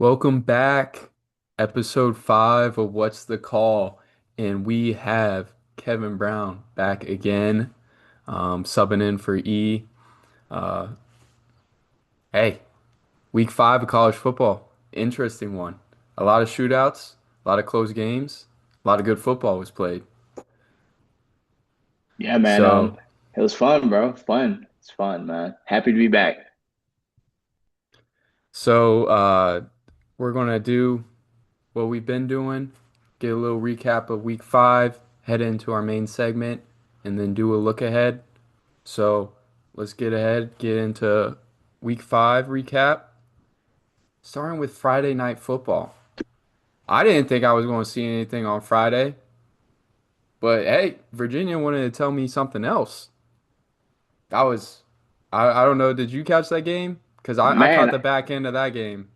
Welcome back, episode 5 of What's the Call? And we have Kevin Brown back again, subbing in for E. Uh, hey, week 5 of college football. Interesting one. A lot of shootouts, a lot of close games, a lot of good football was played. Yeah, man. So, It was fun, bro. Fun. It's fun, man. Happy to be back. so, we're going to do what we've been doing, get a little recap of week 5, head into our main segment, and then do a look ahead. So let's get into week 5 recap, starting with Friday night football. I didn't think I was going to see anything on Friday, but hey, Virginia wanted to tell me something else. That was, I don't know, did you catch that game? Because I caught Man, the back end of that game.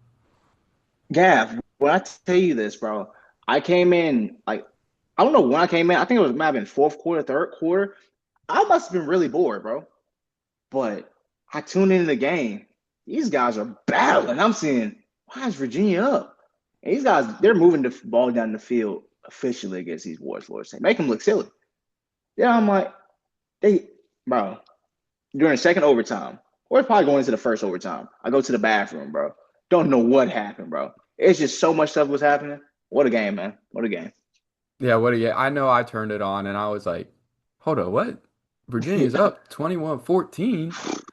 Gav, when I tell you this, bro, I came in like I don't know when I came in. I think it was might have been fourth quarter, third quarter. I must have been really bored, bro. But I tuned into the game. These guys are battling. I'm seeing, why is Virginia up? And these guys, they're moving the ball down the field officially against these Warriors, Lord say. Make them look silly. Yeah, I'm like, they, bro. During the second overtime, or it's probably going into the first overtime. I go to the bathroom, bro. Don't know what happened, bro. It's just so much stuff was happening. What a game, man. What a game. Yeah, what do you, I know I turned it on and I was like, hold on, what? Virginia's up 21-14.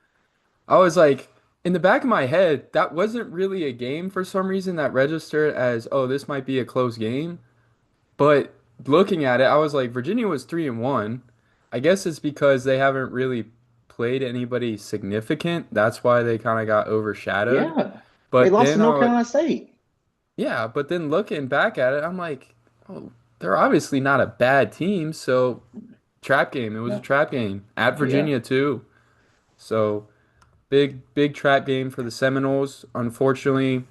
I was like, in the back of my head, that wasn't really a game for some reason that registered as, oh, this might be a close game. But looking at it, I was like, Virginia was 3-1. I guess it's because they haven't really played anybody significant. That's why they kind of got overshadowed. Yeah. They But lost to then North Carolina State. yeah, but then looking back at it, I'm like, oh, they're obviously not a bad team. So trap game. It was a Yeah. trap game at Yeah. Virginia too. So big trap game for the Seminoles. Unfortunately,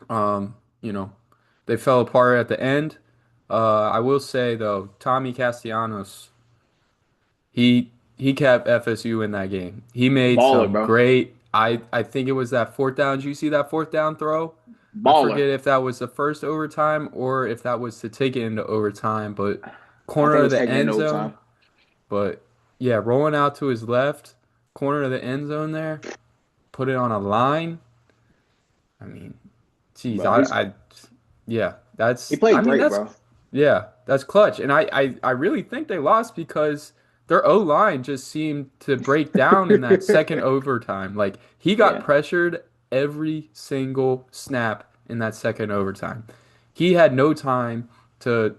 um, you know, they fell apart at the end. I will say though, Tommy Castellanos, he kept FSU in that game. He made Baller, some bro. great. I think it was that fourth down. Did you see that fourth down throw? I Baller. forget if that was the first overtime or if that was to take it into overtime, but I corner think it of was the taken in end zone. overtime. But yeah, rolling out to his left, corner of the end zone there, put it on a line. I mean, geez, Bro, yeah, he I played mean, great, bro. yeah, that's clutch. And I really think they lost because their O-line just seemed to break down in that second overtime. Like, he got Yeah. pressured every single snap in that second overtime. He had no time to,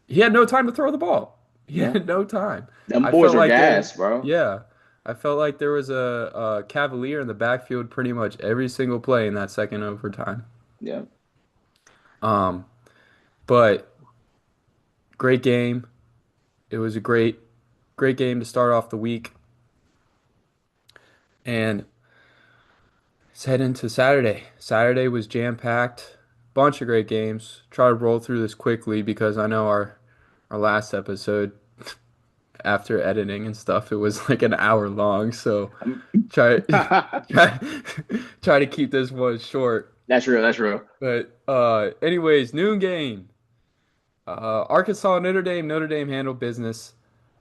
he had no time to throw the ball. He Yeah. had no time. Them I boys felt are like gas, bro. yeah, I felt like there was a Cavalier in the backfield pretty much every single play in that second overtime. Yeah. Um, but great game. It was a great game to start off the week. And let's head into Saturday. Saturday was jam-packed. Bunch of great games. Try to roll through this quickly because I know our last episode after editing and stuff, it was like an hour long. So try try try to keep this one short. That's real. That's real. But anyways, noon game. Arkansas Notre Dame. Notre Dame handled business.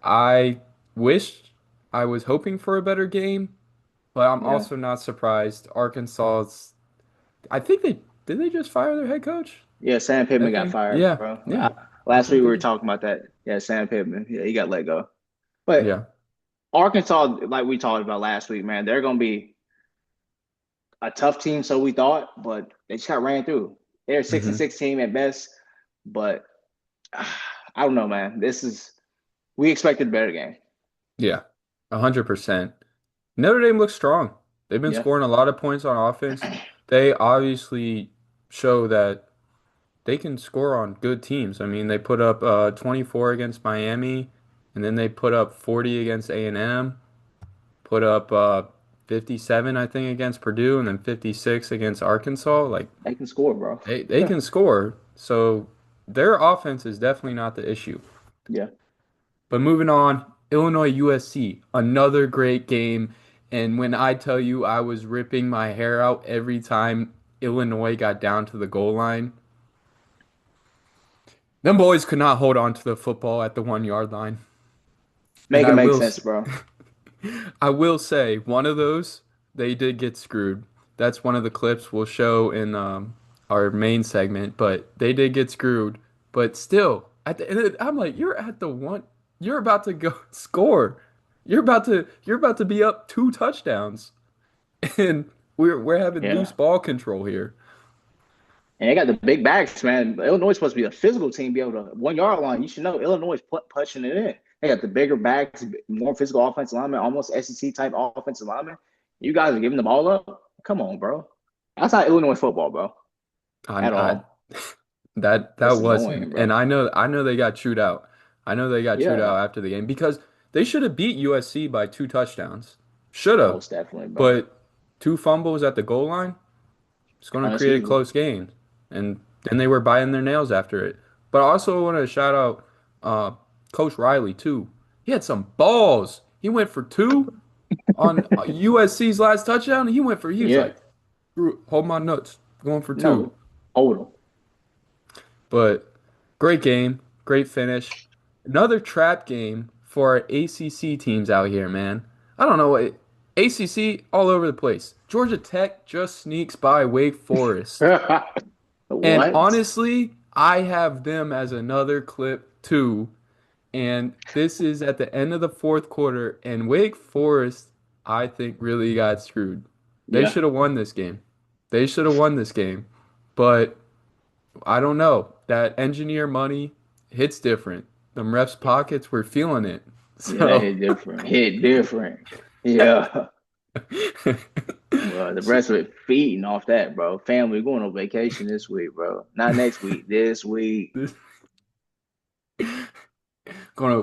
I wished I was hoping for a better game, but I'm Yeah. also not surprised. Arkansas's, I think did they just fire their head coach? Yeah, Sam Pittman That got game? fired, Yeah, bro. yeah. I Last week think we they were did. talking about that. Yeah, Sam Pittman. Yeah, he got let go. But Yeah. Arkansas, like we talked about last week, man, they're gonna be a tough team, so we thought, but they just got ran through. They're a six and Hmm. six team at best, but I don't know, man. This is we expected a better game. Yeah. 100%. Notre Dame looks strong. They've been Yeah, scoring a lot of points on offense. They obviously show that they can score on good teams. I mean, they put up 24 against Miami, and then they put up 40 against A&M, put up 57, I think, against Purdue, and then 56 against Arkansas. Like they can score, bro. they can score. So their offense is definitely not the issue. Yeah, But moving on, Illinois USC, another great game. And when I tell you I was ripping my hair out every time Illinois got down to the goal line, them boys could not hold on to the football at the 1 yard line. And Make it make sense, bro. I will say one of those they did get screwed. That's one of the clips we'll show in our main segment, but they did get screwed. But still, at the end of I'm like, you're at the one, you're about to go score. You're about to be up 2 touchdowns, and we're having loose Yeah. ball control here. And they got the big backs, man. Illinois is supposed to be a physical team, be able to 1 yard line. You should know Illinois is punching it in. They got the bigger backs, more physical offensive linemen, almost SEC type offensive linemen. You guys are giving the ball up. Come on, bro. That's not Illinois football, bro, at I all. that It's wasn't, annoying, and bro. I know they got chewed out. I know they got chewed Yeah, out after the game because they should have beat USC by 2 touchdowns. Should have, most definitely, bro. but 2 fumbles at the goal line, it's going to create a Unexcusable. close game, and then they were biting their nails after it. But I also want to shout out Coach Riley too. He had some balls. He went for two on USC's last touchdown. He was Yeah, like, hold my nuts, going for two. no, hold them. But great game, great finish. Another trap game for our ACC teams out here, man. I don't know what ACC all over the place. Georgia Tech just sneaks by Wake Forest. And What? honestly, I have them as another clip too. And this is at the end of the fourth quarter, and Wake Forest, I think, really got screwed. They Yeah, should have won this game. They should have won this game. But I don't know. That engineer money hits different. Them refs' pockets were feeling it. yeah, that So hit different. Hit different. Yeah. Well, the rest of it feeding off that, bro. Family going on vacation this week, bro. Not next week, this week. this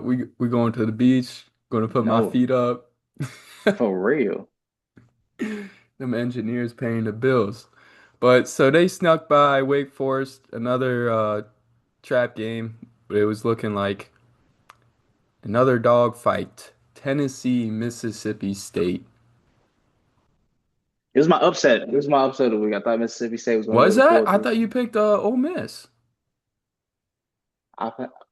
we going to the beach, gonna put my No, feet up. for real. Them engineers paying the bills. But so they snuck by Wake Forest, another trap game. It was looking like another dog fight. Tennessee, Mississippi State. It was my upset. It was my upset of the week. I thought Mississippi State was going to Was go to that? I Georgia. thought you picked Ole Miss. I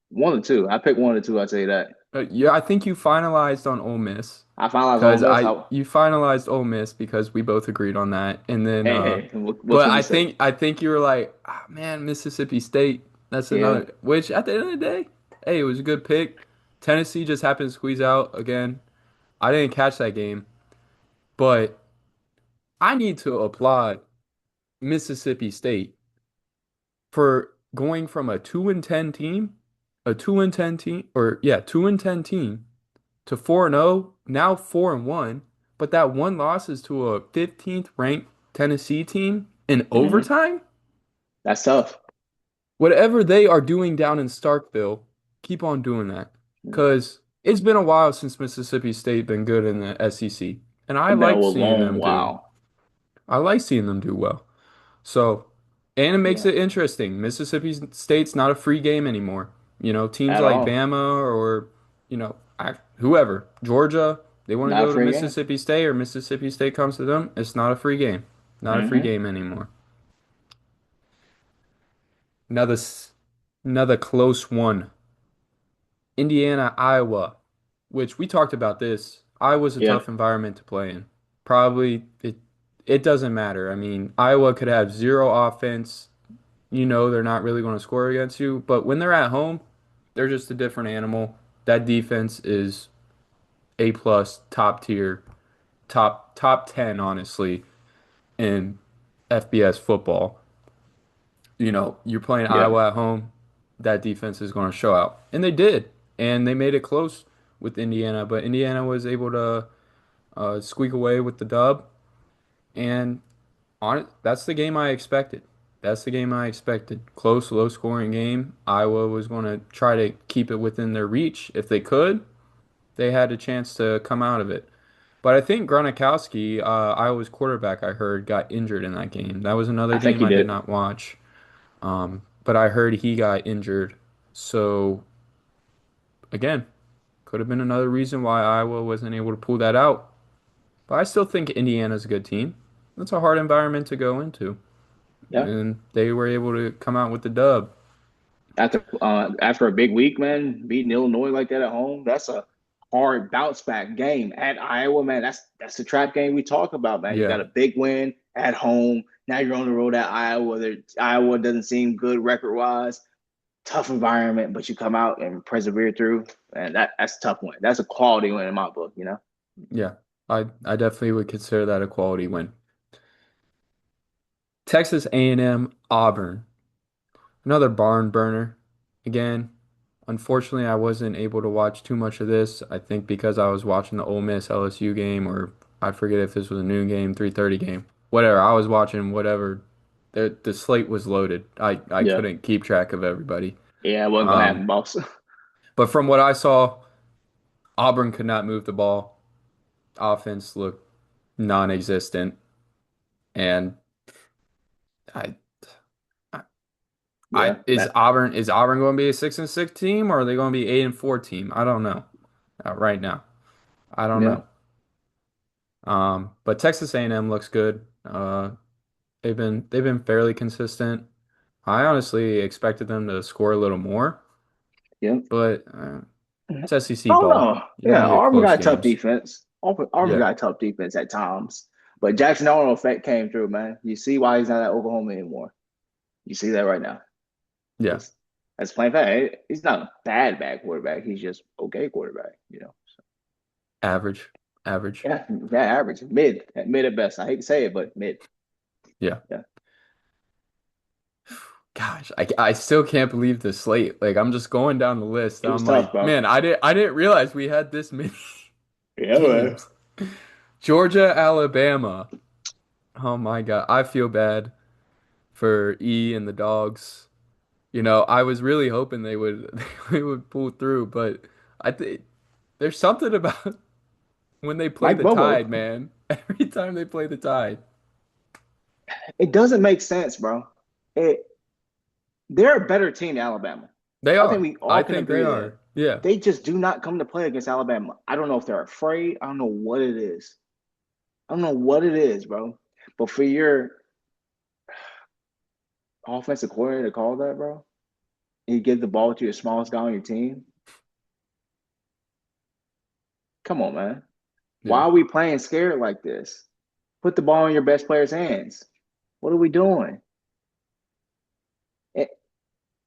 one or two. I picked one or two. I'll tell you that. Yeah, I think you finalized on Ole Miss I finalized Ole because Miss. I you finalized Ole Miss because we both agreed on that. And then Hey, what but you want me I to say? think I think you were like, ah, man, Mississippi State. That's Yeah. another which at the end of the day, hey, it was a good pick. Tennessee just happened to squeeze out again. I didn't catch that game, but I need to applaud Mississippi State for going from a 2-10 team, a 2-10 team, or yeah, 2-10 team to 4-0, now 4-1, but that one loss is to a 15th ranked Tennessee team in Hmm. overtime. That's tough. Whatever they are doing down in Starkville, keep on doing that. Yeah. Because it's been a while since Mississippi State been good in the SEC. And It's been a long while. I like seeing them do well. So, and it makes Yeah. it interesting. Mississippi State's not a free game anymore. Teams At like all. Bama or, whoever, Georgia, they want to Not a go to free game. Mississippi State or Mississippi State comes to them. It's not a free game. Not a free Hmm. game anymore. Another, another close one. Indiana, Iowa, which we talked about this. Iowa's a Yeah. tough environment to play in. Probably it doesn't matter. I mean, Iowa could have zero offense. They're not really going to score against you. But when they're at home, they're just a different animal. That defense is A plus, top tier, top 10, honestly, in FBS football. You're playing Yeah. Iowa at home, that defense is going to show out. And they did. And they made it close with Indiana, but Indiana was able to squeak away with the dub. And that's the game I expected. That's the game I expected. Close, low scoring game. Iowa was going to try to keep it within their reach. If they could, they had a chance to come out of it. But I think Gronkowski, Iowa's quarterback, I heard, got injured in that game. That was another I think game he I did did. not watch. But I heard he got injured. So, again, could have been another reason why Iowa wasn't able to pull that out. But I still think Indiana's a good team. That's a hard environment to go into. Yeah. and they were able to come out with the dub. After a big week, man, beating Illinois like that at home, that's a hard bounce back game. At Iowa, man, that's the trap game we talk about, man. You Yeah, got a big win at home. Now you're on the road at Iowa. Iowa doesn't seem good record wise. Tough environment, but you come out and persevere through, and that's a tough win. That's a quality win in my book, you know. yeah. I definitely would consider that a quality win. Texas A&M Auburn. Another barn burner. Again, unfortunately, I wasn't able to watch too much of this. I think because I was watching the Ole Miss LSU game, or I forget if this was a noon game, 3:30 game, whatever. I was watching whatever. The slate was loaded. I Yeah, couldn't keep track of everybody. yeah, it wasn't gonna Um, happen, boss. but from what I saw, Auburn could not move the ball. Offense looked non-existent, and I Yeah, that, Is Auburn going to be a 6-6 team, or are they going to be 8-4 team? I don't know. Right now, I don't yeah, know. But Texas A&M looks good. They've been fairly consistent. I honestly expected them to score a little more, yeah. but I it's SEC don't ball. know. You're Yeah, gonna get Auburn close got a tough games. defense. Auburn Yeah, got a tough defense at times, but Jackson Arnold effect came through, man. You see why he's not at Oklahoma anymore. You see that right now. yeah. It's that's plain fact. He's not a bad quarterback. He's just okay quarterback. You know. So, Average, average. yeah, average, mid at best. I hate to say it, but mid. Yeah. Yeah, Gosh, I still can't believe the slate. Like I'm just going down the list. it was I'm tough, like, bro. man, I didn't realize we had this many Yeah, man. games. Georgia, Alabama. Oh my God, I feel bad for E and the dogs. I was really hoping they would they would pull through, but I think there's something about when they play Mike the Bobo. Tide, man. Every time they play the Tide, It doesn't make sense, bro. It they're a better team than Alabama. they I think are. we all I can think they agree that are. Yeah, they just do not come to play against Alabama. I don't know if they're afraid. I don't know what it is. I don't know what it is, bro. But for your offensive coordinator to call that, bro, and you give the ball to your smallest guy on your team, come on, man. Why yeah. are we playing scared like this? Put the ball in your best player's hands. What are we doing? And,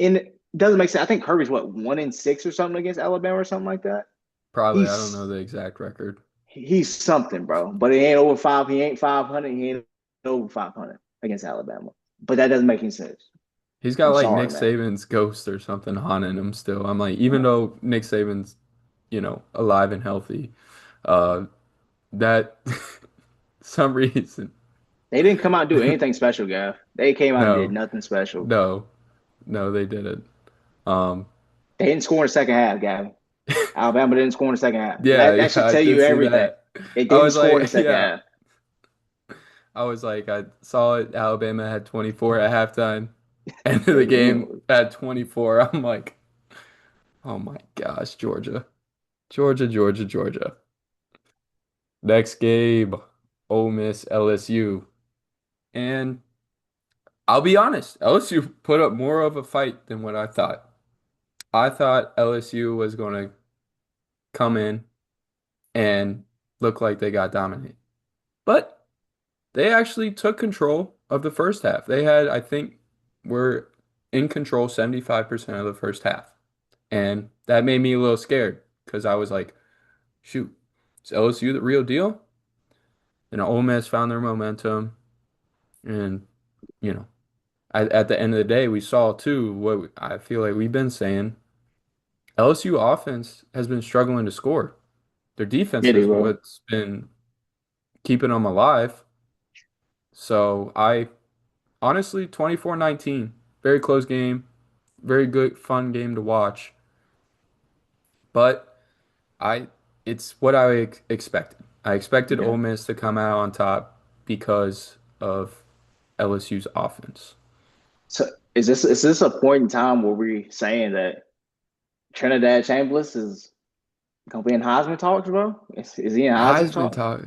and it doesn't make sense. I think Kirby's what 1-6 or something against Alabama or something like that. Probably. I don't know He's the exact record. he's something, bro. But he ain't over five. He ain't 500. He ain't over 500 against Alabama. But that doesn't make any sense. He's got I'm like Nick sorry, man. Saban's ghost or something haunting him still. I'm like, even though Nick Saban's, alive and healthy, uh, that some reason, They didn't come out and do anything special, Gav. They came out and did no, nothing special. no, no, they didn't. Um, They didn't score in the second half, Gavin. Alabama didn't score in the second half. yeah, That yeah, should I tell did you see everything. that. They I didn't was score in the like, second yeah, half. I saw it. Alabama had 24 at halftime. End of the They, game at 24. I'm like, oh my gosh, Georgia, Georgia, Georgia, Georgia. Next game, Ole Miss, LSU. And I'll be honest, LSU put up more of a fight than what I thought. I thought LSU was going to come in and look like they got dominated. But they actually took control of the first half. I think, were in control 75% of the first half. And that made me a little scared because I was like, shoot, is LSU the real deal? And Ole Miss found their momentum. And, you know, at the end of the day, we saw too what I feel like we've been saying. LSU offense has been struggling to score. Their defense yeah, they is were. what's been keeping them alive. So I honestly, 24-19, very close game, very good, fun game to watch. But I, it's what I expected. I expected Yeah. Ole Miss to come out on top because of LSU's offense. So is this a point in time where we're saying that Trinidad Chambliss is gonna be in Heisman talks, bro? Is he in Heisman Heisman talk? talk,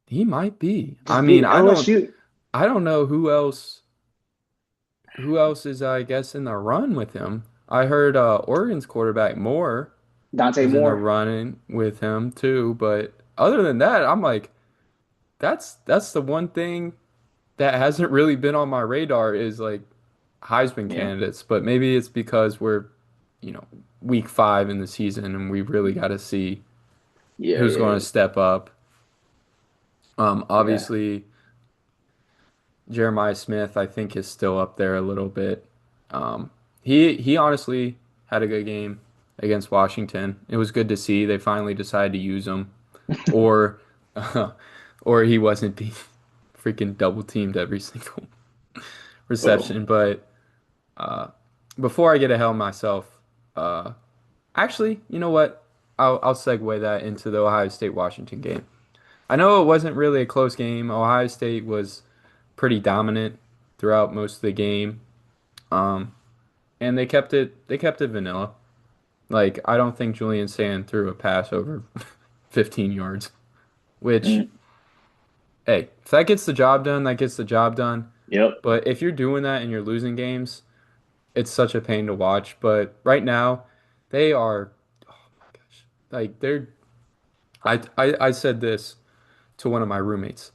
he might be. I Just mean, dude, LSU. I don't know who else. who else is I guess in the run with him? I heard Oregon's quarterback Moore Dante is in the Moore. running with him too, but other than that, I'm like that's the one thing that hasn't really been on my radar is like Heisman Yeah. candidates, but maybe it's because we're, you know, week 5 in the season and we really got to see Yeah, who's going yeah, to step up. yeah. Obviously, Jeremiah Smith, I think, is still up there a little bit. Um, he honestly had a good game against Washington. It was good to see they finally decided to use him, or or he wasn't being freaking double teamed every single Oh, reception. But before I get ahead of myself, uh, actually, you know what? I'll segue that into the Ohio State Washington game. I know it wasn't really a close game. Ohio State was pretty dominant throughout most of the game. Um, and they kept it vanilla. Like I don't think Julian Sand threw a pass over 15 yards, which mm, hey, if that gets the job done, that gets the job done. yep. But if you're doing that and you're losing games, it's such a pain to watch. But right now, they are, oh my gosh, like they're. I said this to one of my roommates.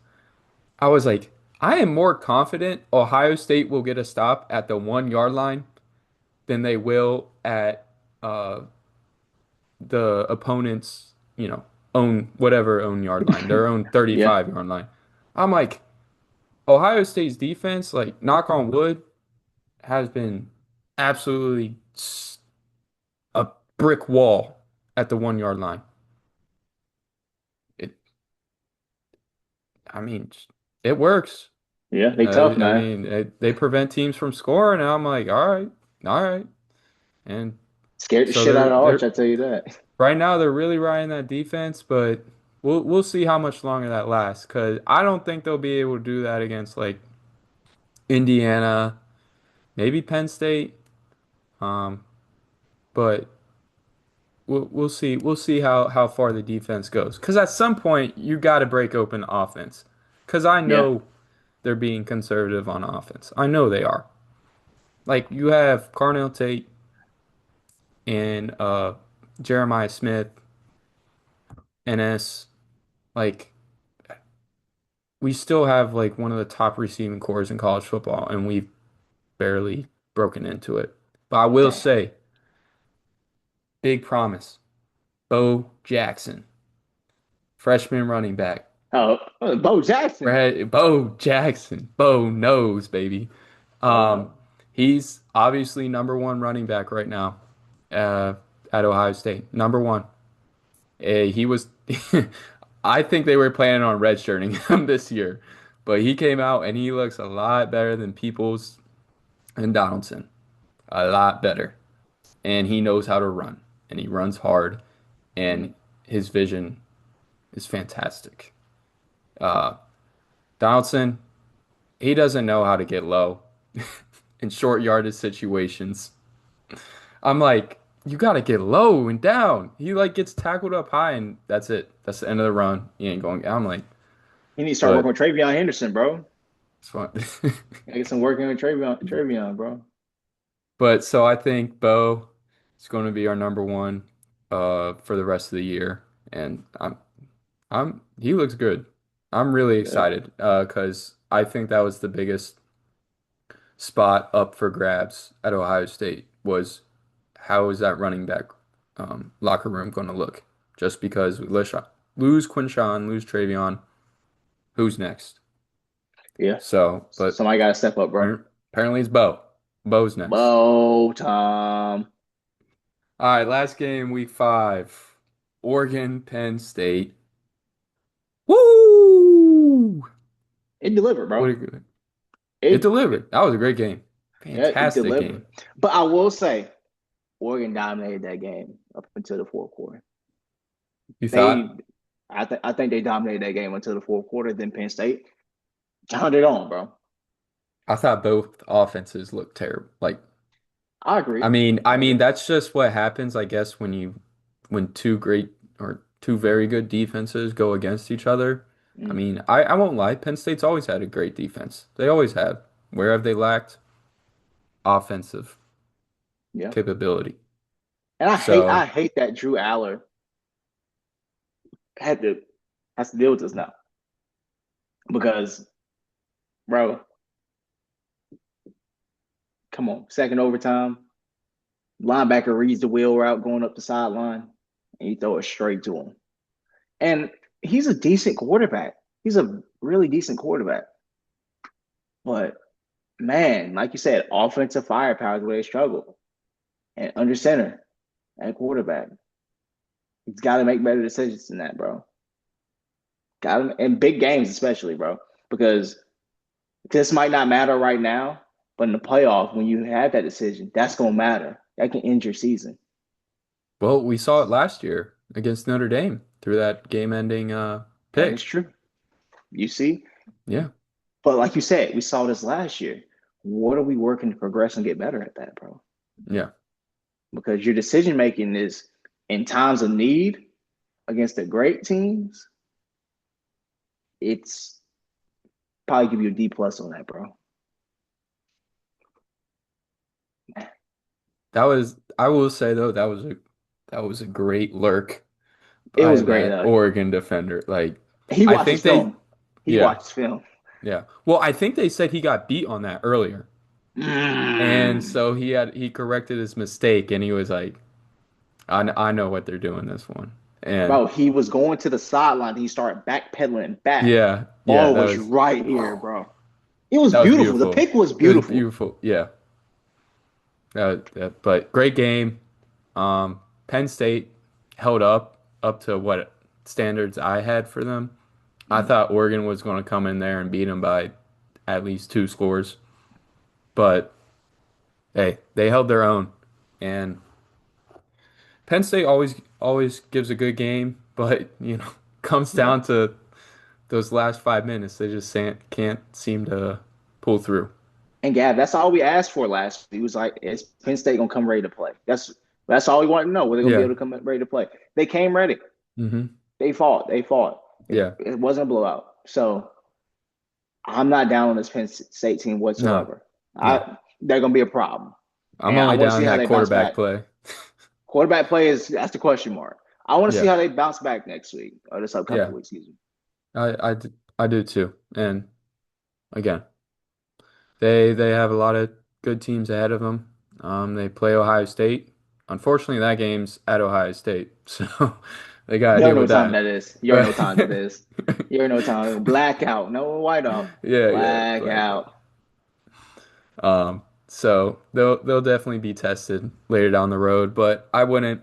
I was like, I am more confident Ohio State will get a stop at the 1 yard line than they will at uh, the opponent's, own yard line, their own Yeah, 35-yard line. I'm like, Ohio State's defense, like, knock on wood, has been absolutely a brick wall at the 1 yard line. It, I mean, it works. yeah. They tough, I man. mean, they prevent teams from scoring, and I'm like, all right. And Scared the so shit out of Arch, they're I tell you that. right now they're really riding that defense, but we'll see how much longer that lasts. Because I don't think they'll be able to do that against like Indiana, maybe Penn State. Um, but we'll see. We'll see how far the defense goes. Because at some point you got to break open offense. Because I Yeah. know they're being conservative on offense. I know they are. Like you have Carnell Tate and Jeremiah Smith, NS. Like we still have like one of the top receiving cores in college football, and we've barely broken into it. But I will Damn. say, big promise. Bo Jackson, freshman running back. Oh, Bo Jackson. Bo Jackson. Bo knows, baby. Um, Okay. he's obviously number one running back right now, uh, at Ohio State. Number one. He was, I think they were planning on redshirting him this year, but he came out and he looks a lot better than Peoples and Donaldson. A lot better. And he knows how to run, and he runs hard, Mm, and his vision is fantastic. Uh, Donaldson, he doesn't know how to get low in short yardage situations. I'm like, you gotta get low and down. He like gets tackled up high, and that's it. That's the end of the run. He ain't going. I'm like, He needs to start working but with Travion Henderson, bro. it's fun. Gotta get some working with Travion, bro. But so I think Bo is going to be our number one for the rest of the year, and I'm he looks good. I'm really Good. excited because I think that was the biggest spot up for grabs at Ohio State was how is that running back locker room going to look? Just because we lose Quinshawn, lose Travion, who's next? Yeah. So, but Somebody gotta step up, bro. apparently it's Bo. Bo's next. Bo Tom. All right, last game, week 5. Oregon, Penn State. Woo! It delivered, What bro. a good. It It, delivered. That was a great game. yeah, it Fantastic delivered. game. But I will say, Oregon dominated that game up until the fourth quarter. You They, thought? I think they dominated that game until the fourth quarter. Then Penn State turned it on, bro. I thought both offenses looked terrible. Like, I I agree. mean, I I mean agree. that's just what happens, I guess, when two great or two very good defenses go against each other. I Mm, mean, I won't lie, Penn State's always had a great defense. They always have. Where have they lacked? offensive Yeah. capability. And I So, hate that Drew Aller had to has to deal with this now because, bro, come on, second overtime, linebacker reads the wheel route going up the sideline, and you throw it straight to him. And he's a decent quarterback. He's a really decent quarterback. But man, like you said, offensive firepower is where they struggle. And under center and quarterback, he's got to make better decisions than that, bro. Got him in big games, especially, bro, because this might not matter right now, but in the playoff, when you have that decision, that's gonna matter. That can end your season. well, we saw it last year against Notre Dame through that game-ending That is pick. true. You see, Yeah, but like you said, we saw this last year. What are we working to progress and get better at that, bro? yeah. Because your decision making is in times of need against the great teams. It's probably give you a D plus on that, bro. I will say though, that was a great lurk It by was great that though. Oregon defender. Like, He I watches think they, film. He yeah, watches film. yeah. Well, I think they said he got beat on that earlier. And Mm. so he corrected his mistake and he was like, I know what they're doing this one. And Bro, he was going to the sideline. He started backpedaling back. yeah, yeah, Ball was right here, bro. It was that was beautiful. The beautiful. pick was It was beautiful. beautiful. Yeah. But great game. Penn State held up to what standards I had for them. I thought Oregon was going to come in there and beat them by at least two scores, but hey, they held their own. And Penn State always gives a good game, but comes Yeah. down to those last 5 minutes. They just can't seem to pull through. And Gav, that's all we asked for last. He was like, "Is Penn State gonna come ready to play?" That's all we wanted to know. Were they gonna be Yeah. able to come ready to play? They came ready. Hmm. They fought. They fought. Yeah. It wasn't a blowout. So I'm not down on this Penn State team No. whatsoever. No. They're gonna be a problem, I'm and I only want to down see how that they bounce quarterback back. play. Quarterback play is that's the question mark. I want to see Yeah. how they bounce back next week or this upcoming Yeah. week. Excuse me. I do too. And again, they have a lot of good teams ahead of them. They play Ohio State. Unfortunately, that game's at Ohio State, so they got to You already deal know with what time that. that is. You already But know what time that is. You already know what time. Blackout. No whiteout. yeah, yeah, Blackout. blackout. So they'll definitely be tested later down the road, but I wouldn't.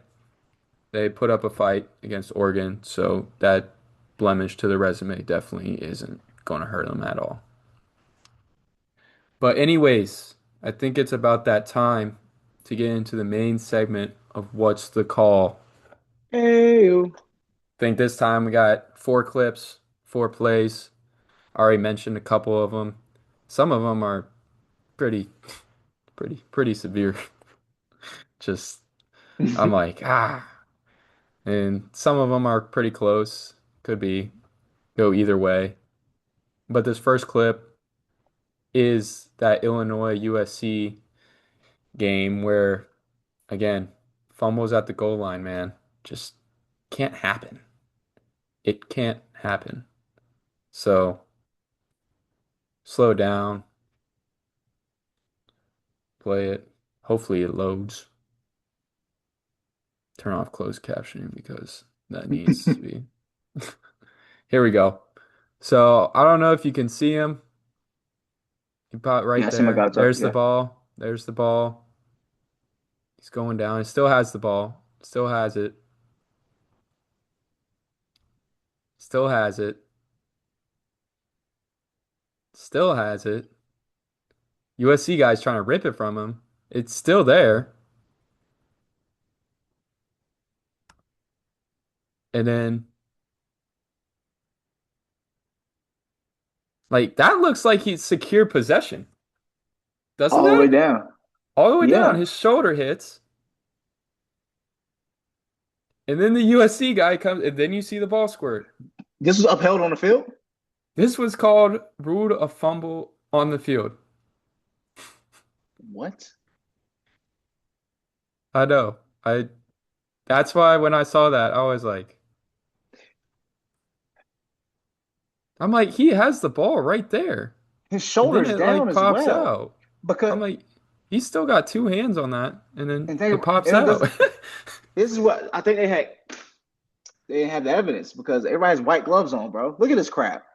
They put up a fight against Oregon, so that blemish to the resume definitely isn't going to hurt them at all. But anyways, I think it's about that time to get into the main segment of What's the Call. Hey, you. I think this time we got four clips, four plays. I already mentioned a couple of them. Some of them are pretty, pretty severe. Just, I'm like, ah. And some of them are pretty close. Could be go either way. But this first clip is that Illinois USC game where, again, fumbles at the goal line, man. Just can't happen. It can't happen. So slow down, play it. Hopefully it loads. Turn off closed captioning because that needs to be. Here we go. So I don't know if you can see him. He popped right Yeah, I see my there. guys up. There's the Yeah. ball. There's the ball. He's going down. He still has the ball. Still has it. Still has it. Still has it. USC guy's trying to rip it from him. It's still there. And then, like, that looks like he's secure possession, doesn't All the way it? down. All the way down. Yeah. His shoulder hits. And then the USC guy comes, and then you see the ball squirt. This was upheld on the field. This was called ruled a fumble on the field. What? I know. I That's why when I saw that, I was like, I'm like, he has the ball right there. His And then shoulders it like down as pops well. out. Because I'm like, he's still got two hands on that, and then and they it pops and out. this is what I think they didn't have the evidence because everybody has white gloves on, bro. Look at this crap.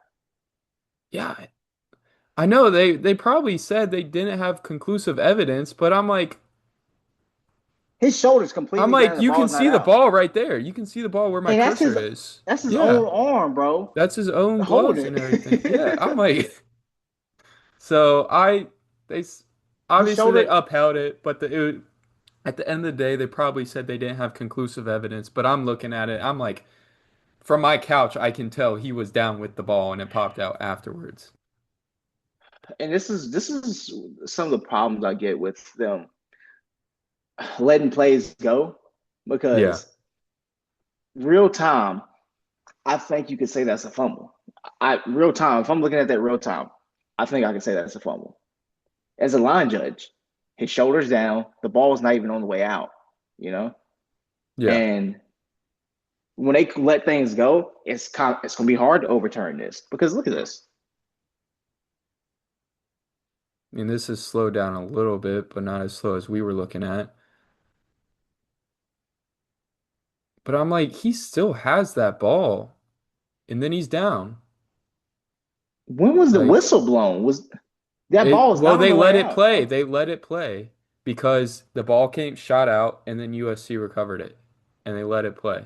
Yeah, I know they probably said they didn't have conclusive evidence, but His shoulders I'm completely down, like, the you can ball's not see the out. ball right there. You can see the ball where my And cursor is. that's his Yeah, own arm, bro. that's his own gloves Holding and everything. Yeah, I'm it. like, so they His obviously they shoulder upheld it, but at the end of the day, they probably said they didn't have conclusive evidence. But I'm looking at it, I'm like, from my couch, I can tell he was down with the ball and it popped out afterwards. and this is some of the problems I get with them letting plays go Yeah, because real time, I think you could say that's a fumble. I real time, if I'm looking at that real time, I think I can say that's a fumble. As a line judge, his shoulders down, the ball's not even on the way out, you know? yeah. And when they let things go, it's gonna be hard to overturn this because look at this. I mean, this is slowed down a little bit, but not as slow as we were looking at. But I'm like, he still has that ball, and then he's down. When was the Like whistle blown? Was that ball is well, not on they the let way it out, play. bro? They let it play because the ball came shot out, and then USC recovered it, and they let it play.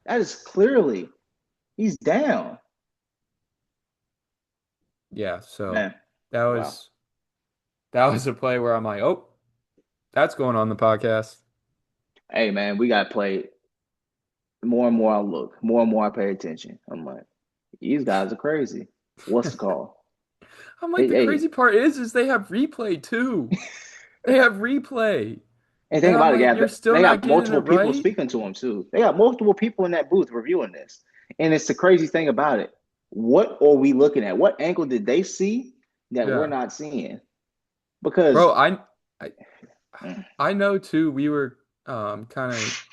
That is clearly he's down. Yeah, so Man, that wow. was that was a play where I'm like, oh, that's going on the podcast. Hey man, we got played. The more and more I look, more and more I pay attention. I'm like, these guys are crazy. What's the call? I'm like, Hey, the hey. crazy part is they have replay too. They have replay. And And think I'm about it, like, guys. you're still They not got getting it multiple people right? speaking to them too. They got multiple people in that booth reviewing this. And it's the crazy thing about it. What are we looking at? What angle did they see that we're Yeah. not seeing? Because Bro, I I know too, we were kind of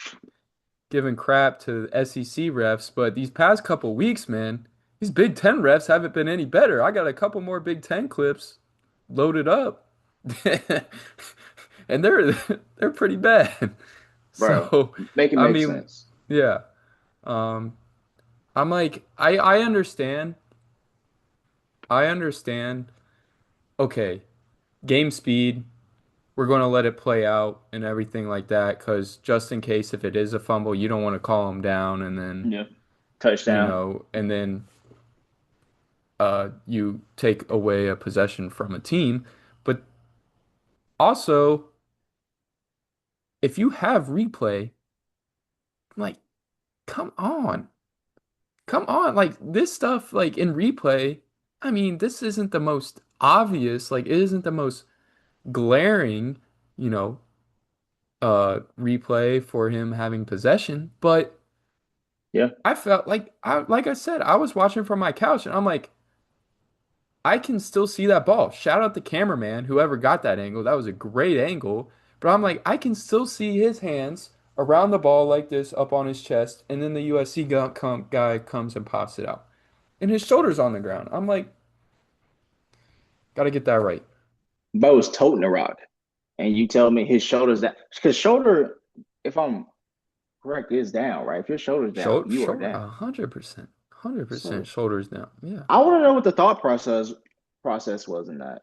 giving crap to SEC refs, but these past couple weeks, man, these Big Ten refs haven't been any better. I got a couple more Big Ten clips loaded up. And they're pretty bad. bro, So, make it I make mean, sense. yeah. Um, I'm like, I understand. I understand. Okay, game speed, we're going to let it play out and everything like that because just in case if it is a fumble, you don't want to call them down and then, Yeah. Touchdown. and then you take away a possession from a team. But also, if you have replay, I'm like, come on. Come on. Like this stuff, like in replay, I mean, this isn't the most obvious, like it isn't the most glaring, you know, replay for him having possession, but Yeah. I felt like I said, I was watching from my couch and I'm like, I can still see that ball. Shout out the cameraman, whoever got that angle. That was a great angle. But I'm like, I can still see his hands around the ball like this up on his chest, and then the USC guy comes and pops it out. And his shoulder's on the ground. I'm like, gotta get that right. Bo's toting the rock. And you tell me his shoulders down. Because shoulder, if I'm correct, is down, right? If your shoulder's down, you are Shoulder, down. 100%, 100% So shoulders down. Yeah. I want to know what the thought process was in that.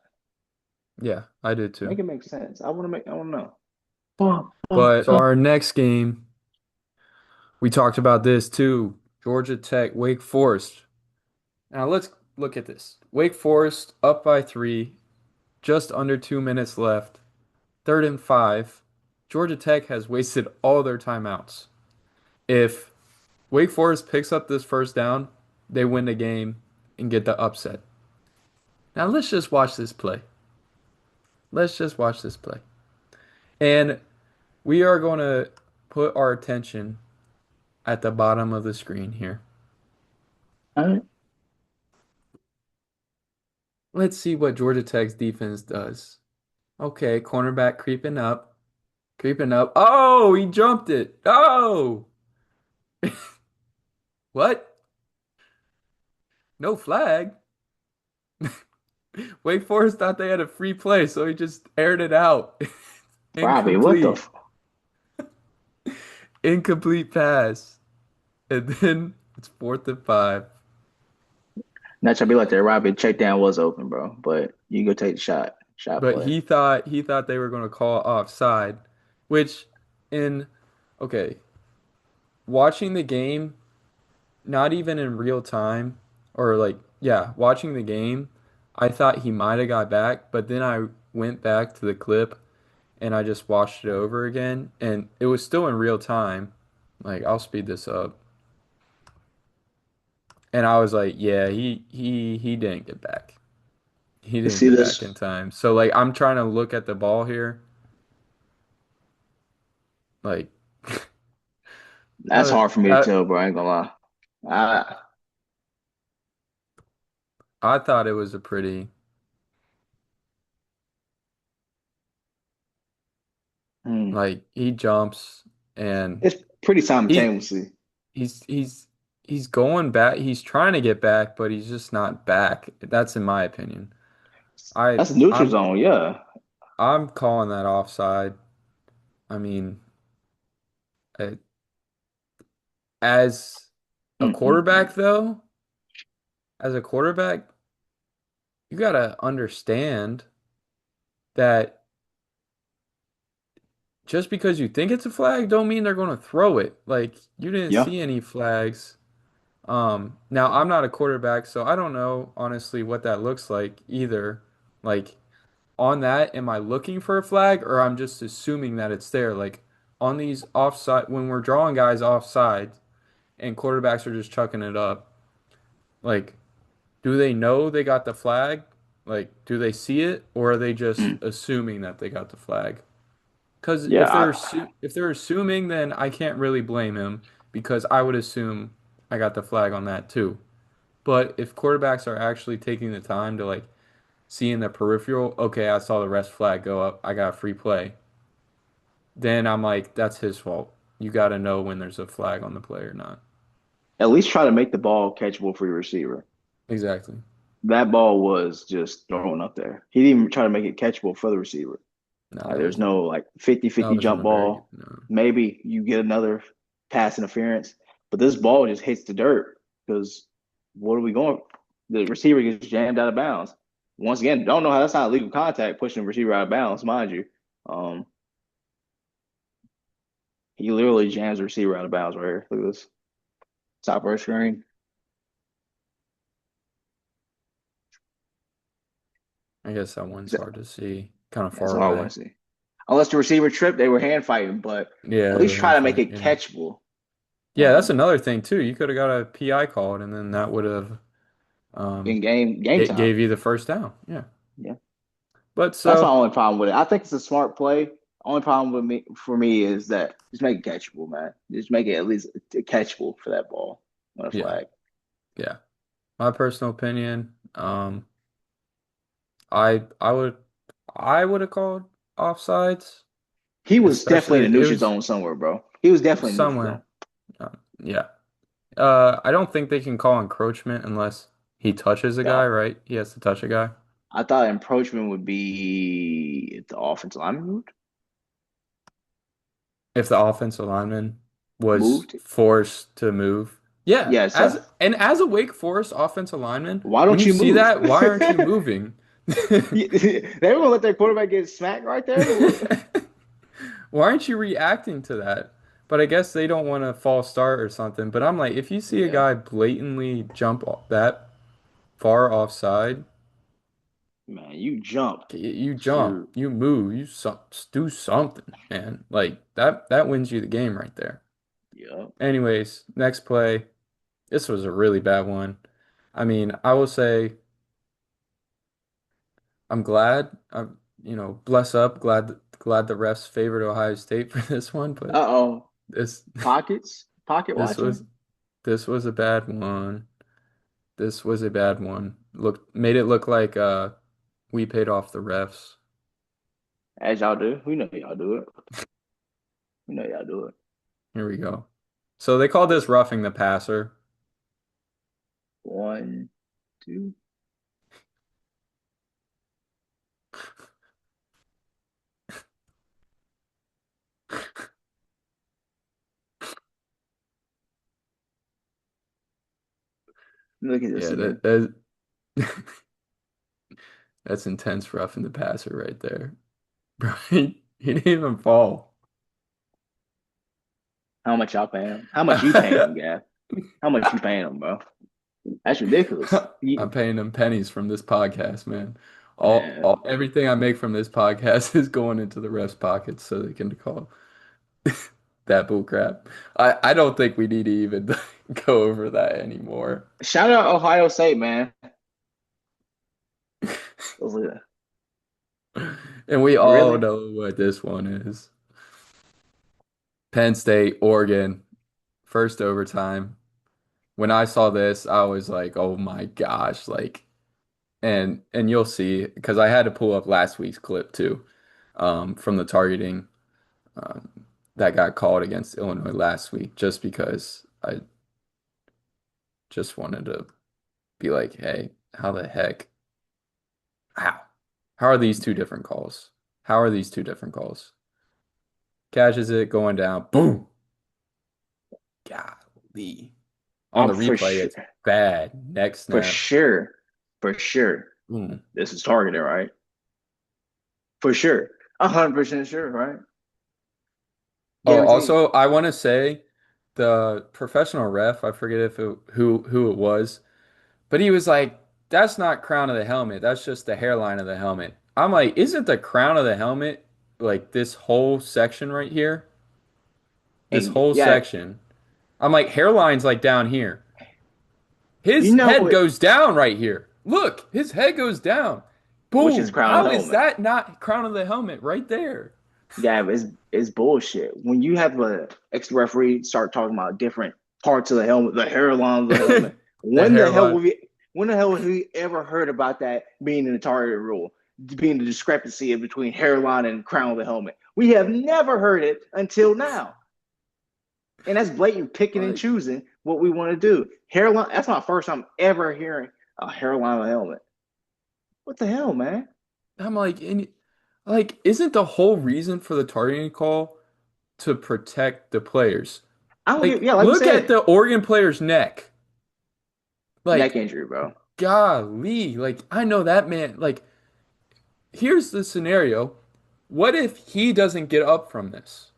Yeah, I did too. Make it make sense. I want to know. But so our next game, we talked about this too. Georgia Tech, Wake Forest. Now let's look at this. Wake Forest up by three, just under 2 minutes left. 3rd and 5. Georgia Tech has wasted all their timeouts. If Wake Forest picks up this first down, they win the game and get the upset. Now let's just watch this play. Let's just watch this play. And we are going to put our attention at the bottom of the screen here. All right. Let's see what Georgia Tech's defense does. Okay, cornerback creeping up. Creeping up. Oh, he jumped it. Oh, what? No flag. Wake Forest thought they had a free play, so he just aired it out. Robbie, what the? Incomplete. Incomplete pass. And then it's 4th and 5. Not trying to be like that, Robbie. Check down was open, bro. But you go take the shot. Shot But play. he thought they were going to call offside, which in okay, watching the game, not even in real time, or like yeah, watching the game, I thought he might have got back, but then I went back to the clip and I just watched it over again, and it was still in real time. Like I'll speed this up. And I was like, yeah, he didn't get back. He Let's didn't see get back this. in time. So like I'm trying to look at the ball here. Like That's hard for me to that tell, bro. I ain't gonna lie. I, I thought it was a pretty hmm. like he jumps and It's pretty he simultaneously. he's going back. He's trying to get back, but he's just not back. That's in my opinion. I That's a neutral I'm zone, yeah. I'm calling that offside. I mean, I, as a Mm. quarterback though, as a quarterback, you gotta understand that just because you think it's a flag don't mean they're going to throw it. Like you didn't Yeah. see any flags. Now I'm not a quarterback, so I don't know honestly what that looks like either. Like on that, am I looking for a flag or I'm just assuming that it's there? Like on these offside, when we're drawing guys offside and quarterbacks are just chucking it up, like do they know they got the flag? Like do they see it or are they just Mm. assuming that they got the flag? Because Yeah, if they're assuming, then I can't really blame him because I would assume I got the flag on that too. But if quarterbacks are actually taking the time to like see in the peripheral, okay, I saw the rest flag go up, I got a free play. Then I'm like, that's his fault. You got to know when there's a flag on the play or not. at least try to make the ball catchable for your receiver. Exactly. That ball was just thrown up there. He didn't even try to make it catchable for the receiver. No, Like there's no like that 50-50 wasn't jump a very good. ball. No. Maybe you get another pass interference, but this ball just hits the dirt because what are we going? The receiver gets jammed out of bounds. Once again, don't know how that's not legal contact pushing the receiver out of bounds, mind you. Um, he literally jams the receiver out of bounds right here. Look at this top right screen. I guess that one's hard to see, kind of That's far all I want away. to see. Unless the receiver tripped, they were hand fighting, but Yeah, at they least were try hand to make fight. it Yeah. catchable. Yeah, that's Um, another thing too. You could have got a PI called, and then that would have in um, game it time. gave you the first down. Yeah. Yeah. But That's my so, only problem with it. I think it's a smart play. Only problem with me for me is that just make it catchable, man. Just make it at least catchable for that ball on a yeah, flag. yeah. My personal opinion, I I would have called offsides, He was definitely in especially the it neutral was zone somewhere, bro. He was definitely in the neutral zone. somewhere. Yeah. I don't think they can call encroachment unless he touches a Yeah. guy, right? He has to touch a guy. I thought encroachment would be if the offensive lineman If the offensive lineman was moved. forced to move. Yeah, Yeah, so as a Wake Forest offensive lineman, why when don't you you see move? that, why aren't you moving? They were gonna let their quarterback get smacked right there. Why aren't you reacting to that? But I guess they don't want a false start or something. But I'm like, if you see a Yeah, guy blatantly that far offside, man, you jump. you jump, You're, you move, do something, man. Like that wins you the game right there. yeah. Anyways, next play. This was a really bad one. I mean, I will say I'm glad. I'm, bless up. Glad the refs favored Ohio State for this one, but Uh-oh. this Pocket this watching. was this was a bad one. This was a bad one. Made it look like we paid off the refs. As y'all do. We know y'all do it. We know y'all do it. Here we go. So they call this roughing the passer. One, two. Look at this Yeah, again. that's intense roughing the passer right there. Bro, he didn't even fall. How much y'all paying him? How much you paying him, Gav? How much you paying him, bro? That's ridiculous. I'm paying them pennies from this podcast, man. Man, Everything I make from this podcast is going into the refs' pockets so they can call that bull crap. I don't think we need to even go over that anymore. shout out Ohio State, man. Really? And we all Really? know what this one is. Penn State, Oregon, first overtime. When I saw this, I was like, "Oh my gosh!" Like, and you'll see because I had to pull up last week's clip too, from the targeting um, that got called against Illinois last week, just because I just wanted to be like, "Hey, how the heck? How? How are these two different calls? How are these two different calls?" Catches it going down, boom. Golly. On I'm the for replay, sure, it's bad. Neck for snap. sure, for sure. Boom. This is targeted, right? For sure. 100% sure, right? Oh, Guaranteed. also, I want to say the professional ref, I forget if it, who it was, but he was like, "That's not crown of the helmet. That's just the hairline of the helmet." I'm like, "Isn't the crown of the helmet like this whole section right here? This And whole yeah, section?" I'm like, "Hairline's like down here. you His know head goes down right here. Look, his head goes down. which is Boom. crown of How the is helmet. that not crown of the helmet right there?" Yeah, it's bullshit. When you have a extra referee start talking about different parts of the helmet, the hairline of the helmet, The hairline. when the hell have we ever heard about that being in the target rule, being the discrepancy between hairline and crown of the helmet? We have never heard it until now. And that's blatant picking and Like, choosing what we want to do. Hairline, that's my first time ever hearing a hairline of a helmet. What the hell, man? I'm like, isn't the whole reason for the targeting call to protect the players? I don't give, Like, yeah, like you look at said, the Oregon player's neck. neck Like, injury, bro. golly, like I know that man. Like, here's the scenario. What if he doesn't get up from this?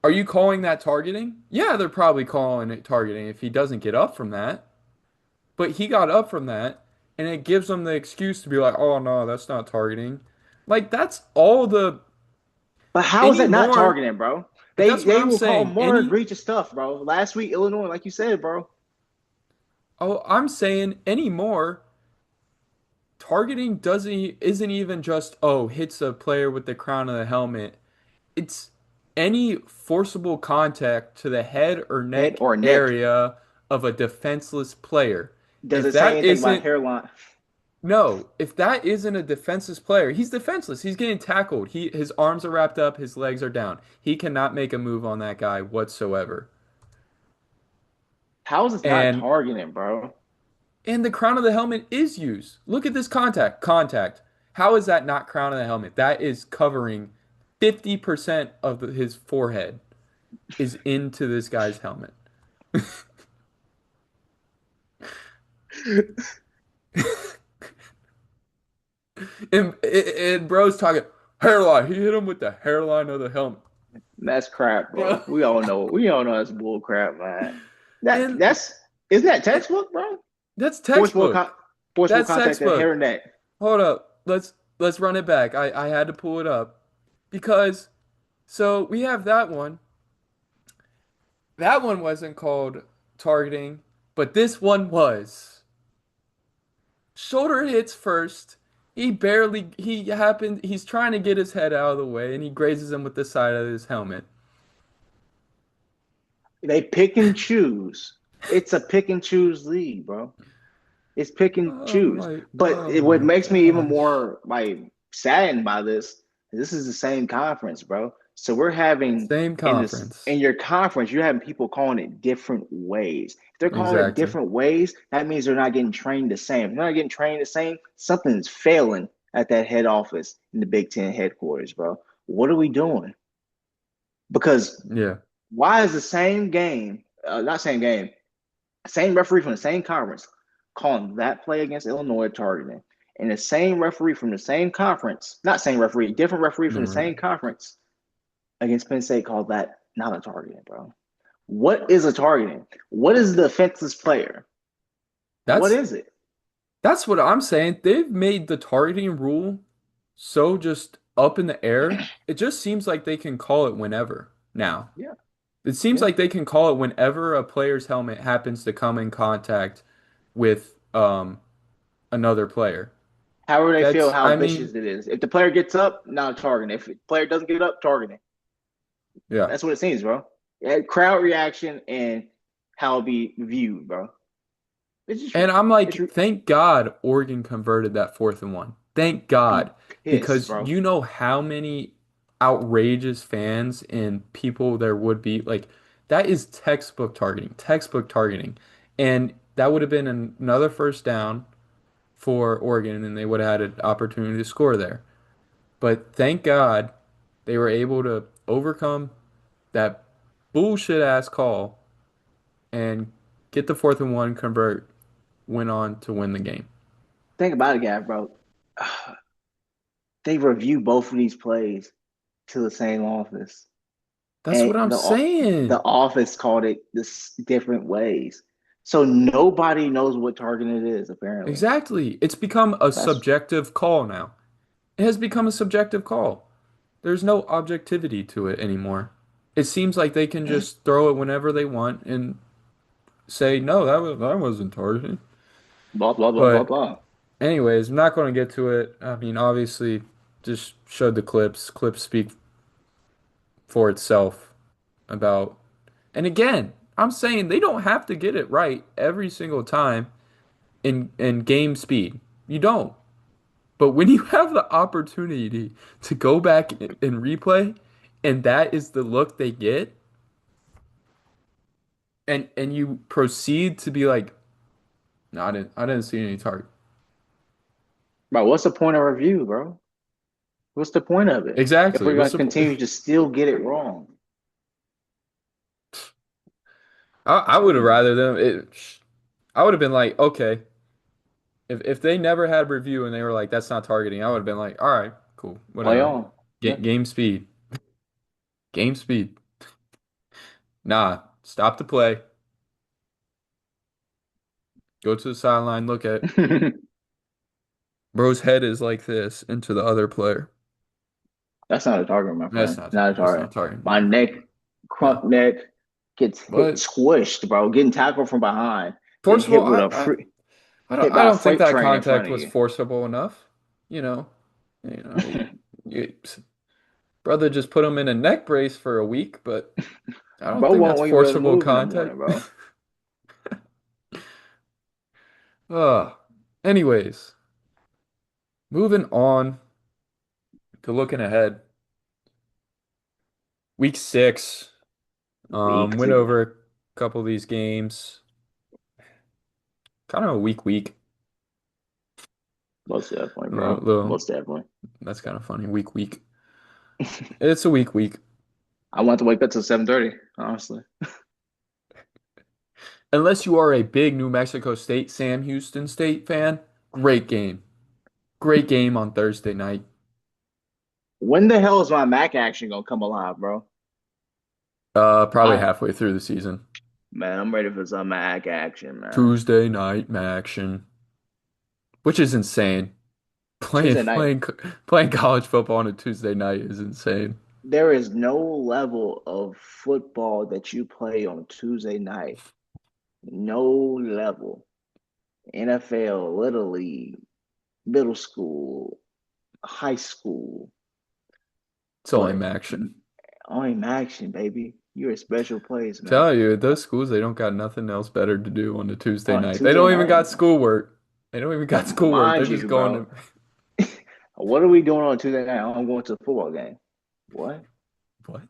Are you calling that targeting? Yeah, they're probably calling it targeting if he doesn't get up from that. But he got up from that, and it gives them the excuse to be like, "Oh no, that's not targeting." Like that's all the But how is that not anymore. targeting, bro? But They that's what they I'm will call saying. more egregious stuff, bro. Last week, Illinois, like you said, bro. I'm saying anymore. Targeting doesn't isn't even just hits a player with the crown of the helmet. It's any forcible contact to the head or Head neck or neck. area of a defenseless player. Does If it say that anything about isn't hairline? No, if that isn't a defenseless player, he's defenseless. He's getting tackled. His arms are wrapped up, his legs are down. He cannot make a move on that guy whatsoever. How is this not And targeting, bro? And the crown of the helmet is used. Look at this contact. Contact. How is that not crown of the helmet? That is covering 50% of his forehead is into this guy's helmet. And bro's talking hairline. He hit him with the hairline of the helmet. That's crap, bro. Bro. We all know. We all know that's bull crap, man. That And that's isn't that it, textbook, bro? that's Forceful textbook. forceful That's contact to hair textbook. and neck. Hold up. Let's run it back. I had to pull it up because so we have that one. That one wasn't called targeting, but this one was. Shoulder hits first. He's trying to get his head out of the way and he grazes him with the side of his helmet. They pick and choose. It's a pick and choose league, bro. It's pick and choose. But Oh what my makes me even gosh. more like saddened by this, This is the same conference, bro. So we're having Same in this in conference. your conference, you're having people calling it different ways. If they're calling it Exactly. different ways, that means they're not getting trained the same. If they're not getting trained the same, something's failing at that head office in the Big Ten headquarters, bro. What are we doing? Because Yeah. why is the same game, not same game, same referee from the same conference calling that play against Illinois targeting, and the same referee from the same conference, not same referee, different referee from the Never. same conference against Penn State called that not a targeting, bro? What is a targeting? What is the offenseless player? What That's is it? that's what I'm saying. They've made the targeting rule so just up in the air. It just seems like they can call it whenever now. Yeah, It seems yeah. like they can call it whenever a player's helmet happens to come in contact with another player. However they feel, That's, how I mean, vicious it is. If the player gets up, not targeting. If the player doesn't get up, targeting. yeah. That's what it seems, bro. Yeah, crowd reaction and how it be viewed, bro. It's just And I'm it's like, thank God Oregon converted that 4th and 1. Thank I'm God. pissed, Because bro. you know how many outrageous fans and people there would be. Like, that is textbook targeting, textbook targeting. And that would have been another first down for Oregon, and they would have had an opportunity to score there. But thank God they were able to overcome that bullshit ass call and get the 4th and 1, convert, went on to win the game. Think about it, guy, bro. They review both of these plays to the same office, That's and what I'm the saying. office called it this different ways. So nobody knows what target it is. Apparently, Exactly. It's become a that's subjective call now. It has become a subjective call. There's no objectivity to it anymore. It seems like they can just throw it whenever they want and say, no, that wasn't targeting. blah blah blah blah But blah. anyways, I'm not going to get to it. I mean, obviously, just showed the clips. Clips speak for itself about. And again, I'm saying they don't have to get it right every single time in game speed. You don't. But when you have the opportunity to go back and replay, and that is the look they get, and you proceed to be like, no, I didn't see any target. Bro, what's the point of review, bro? What's the point of it if Exactly. we're gonna What's the point? continue to still get it wrong? I would have rather them. I would have been like, okay, if they never had review and they were like, that's not targeting, I would have been like, all right, cool, Play whatever. on. Yeah. Game speed, game speed. Nah, stop the play. Go to the sideline. Look at bro's head is like this into the other player. That's not a target, my That's friend. not Not a that's target. not targeting. My neck, No. crump neck, gets hit But squished, bro. Getting tackled from behind, then forcible, hit with a free, hit I by a don't think freight that train in front contact of was you. forcible enough. You know, you, brother just put him in a neck brace for a week, but I don't Bro think won't that's even be able to forcible move in the contact. morning, bro. Uh, anyways, moving on to looking ahead. Week 6, Weak went to over a couple of these games. Kind of a week. most definitely, bro. Little, Most definitely. that's kind of funny. Week. It's a week. I want to wake up till 7:30, honestly. Unless you are a big New Mexico State, Sam Houston State fan, great game. Great game on Thursday night. When the hell is my Mac action gonna come alive, bro? Probably I halfway through the season. Man, I'm ready for some Mac action, man. Tuesday night action, which is insane. Playing Tuesday night. playing playing college football on a Tuesday night is insane. There is no level of football that you play on Tuesday night. No level. NFL, Little League, middle school, high school, It's only but action. only action, baby. You're a special place, man. Tell you, those schools they don't got nothing else better to do on a Tuesday On night. They Tuesday don't even night, got schoolwork. They don't even got schoolwork. They're mind just you, going bro. to What are we doing on Tuesday night? I'm going to a football game. What? What?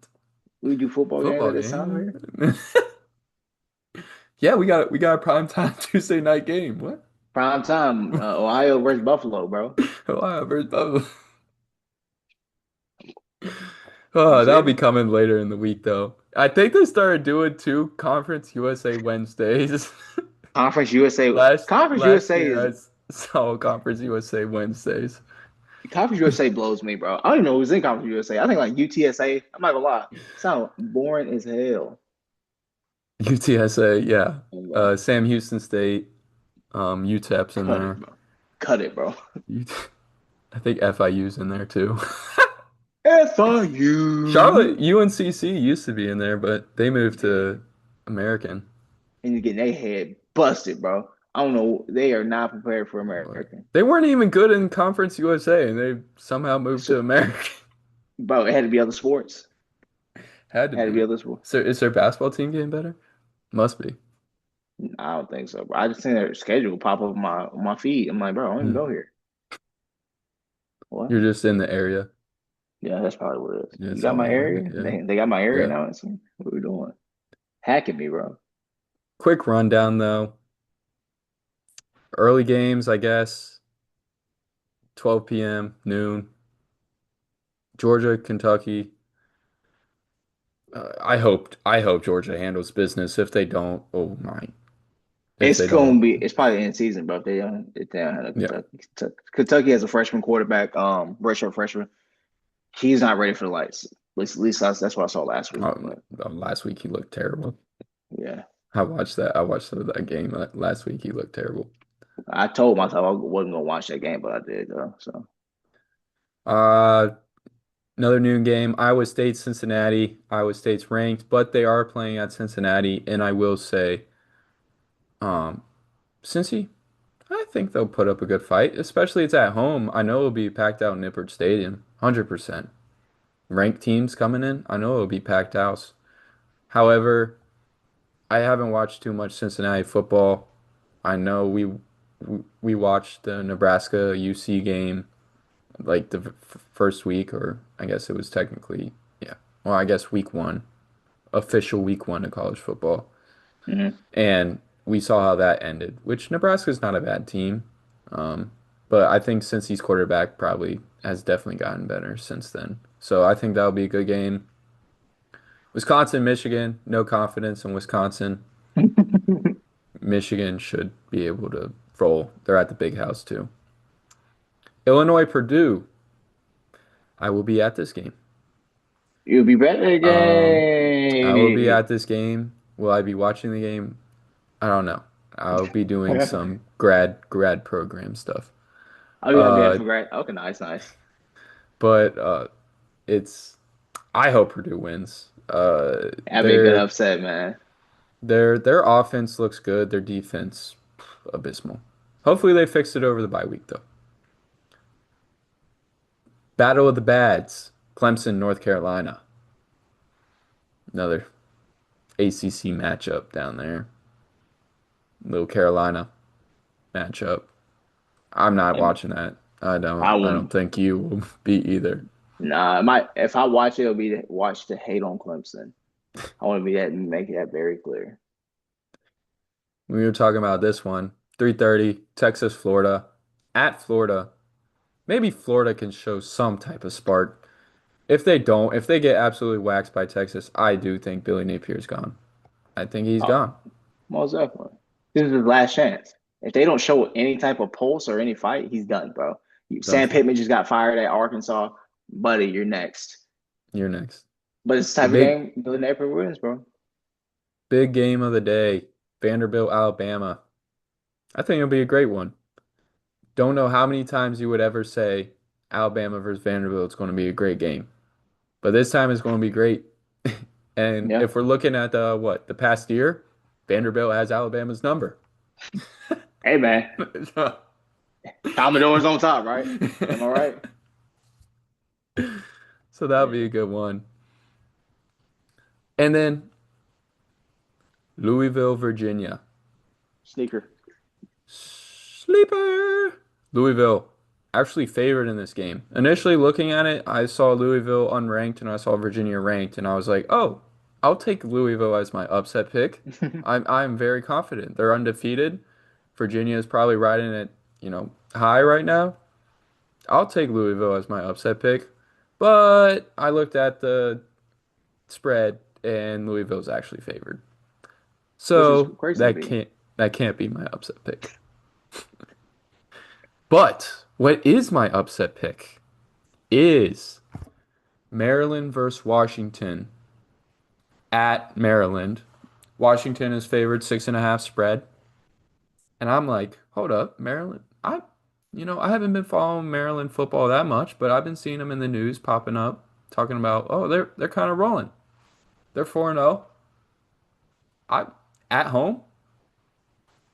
We do football games Football at this time game? here? Yeah, we got a prime time Tuesday night game. What? Prime time, Ohio versus Buffalo, bro. Ohio versus Buffalo. You Oh, that'll be serious? coming later in the week, though. I think they started doing two Conference USA Wednesdays. Conference USA. Conference Last USA year, is I saw Conference USA Wednesdays. Conference USA blows me, bro. I don't even know who's in Conference USA. I think like UTSA. I'm not gonna lie. Sound boring as hell. UTSA, yeah. Oh, bro. Sam Houston State, UTEP's in Cut it, there. bro. Cut it, bro. I think FIU's in there too. Charlotte, FIU. UNCC used to be in there, but they moved Yeah. to American. And you're getting their head busted, bro. I don't know. They are not prepared for But American. they weren't even good in Conference USA, and they somehow moved So, to American. bro, it had to be other sports. Had to It had to be be. other sports. So is their basketball team getting better? Must be. I don't think so, bro. I just seen their schedule pop up on my feed. I'm like, bro, I don't even Hmm. go here. What? You're just in the area. Yeah, that's probably what it is. Yeah, You it's got all my over. area? Yeah. They got my area Yeah. now. It's, what are we doing? Hacking me, bro. Quick rundown though. Early games, I guess. 12 p.m., noon. Georgia, Kentucky. I hope Georgia handles business. If they don't, oh my. If It's they don't, gonna be. It's probably in season, bro. If they don't have a yeah. Kentucky has a freshman quarterback, redshirt freshman. He's not ready for the lights. At least that's what I saw last week. Um, But Last week he looked terrible. yeah, I watched that. I watched that game last week. He looked terrible. I told myself I wasn't gonna watch that game, but I did though. So Uh, Another noon game. Iowa State, Cincinnati. Iowa State's ranked, but they are playing at Cincinnati, and I will say, um, Cincy, I think they'll put up a good fight, especially it's at home. I know it'll be packed out in Nippert Stadium, 100%. Ranked teams coming in, I know it'll be packed house. However, I haven't watched too much Cincinnati football. I know we watched the Nebraska UC game like the first week, or I guess it was technically, yeah. Well, I guess week one, official week one of college football. mhm. And we saw how that ended, which Nebraska's not a bad team. Um, but I think since he's quarterback, probably has definitely gotten better since then. So I think that'll be a good game. Wisconsin, Michigan, no confidence in Wisconsin. Michigan should be able to roll. They're at the big house too. Illinois, Purdue. I will be at this game. You'll be better Um, I will be again. at this game. Will I be watching the game? I don't know. I'll be doing some grad program stuff. Oh, you gotta be at Uh, for grad. Okay, nice, nice. but it's I hope Purdue wins. That'd be a good upset, man. Their offense looks good. Their defense abysmal. Hopefully they fix it over the bye week though. Battle of the Bads. Clemson, North Carolina. Another ACC matchup down there. Little Carolina matchup. I'm not And watching that. I I don't won't. think you will be either. Nah, if I watch it, it'll be to watch to hate on Clemson. I want to be that make that very clear. We were talking about this one. 3:30, Texas, Florida. At Florida. Maybe Florida can show some type of spark. If they don't, if they get absolutely waxed by Texas, I do think Billy Napier's gone. I think he's Oh, gone. most definitely. This is his last chance. If they don't show any type of pulse or any fight, he's done, bro. Done Sam for. Pittman just got fired at Arkansas. Buddy, you're next. You're next. But it's the The type of big game Billy Napier wins, bro. big game of the day. Vanderbilt, Alabama. I think it'll be a great one. Don't know how many times you would ever say Alabama versus Vanderbilt is going to be a great game. But this time it's going to be great. And Yeah. if we're looking at the past year, Vanderbilt has Alabama's number. Hey, man. So, Commodores on top, right? Am I right? so that'll be Yeah. a good one. And then Louisville, Virginia. Sneaker. Sleeper. Louisville. actually favored in this game. Initially looking at it, I saw Louisville unranked and I saw Virginia ranked, and I was like, oh, I'll take Louisville as my upset pick. I'm very confident. They're undefeated. Virginia is probably riding at, high right now. I'll take Louisville as my upset pick. But I looked at the spread and Louisville's actually favored. Which is So crazy to me. that can't be my upset pick. But what is my upset pick is Maryland versus Washington at Maryland. Washington is favored 6.5 spread. And I'm like, hold up, Maryland. I haven't been following Maryland football that much, but I've been seeing them in the news popping up, talking about, oh, they're kind of rolling. They're 4-0. I at home.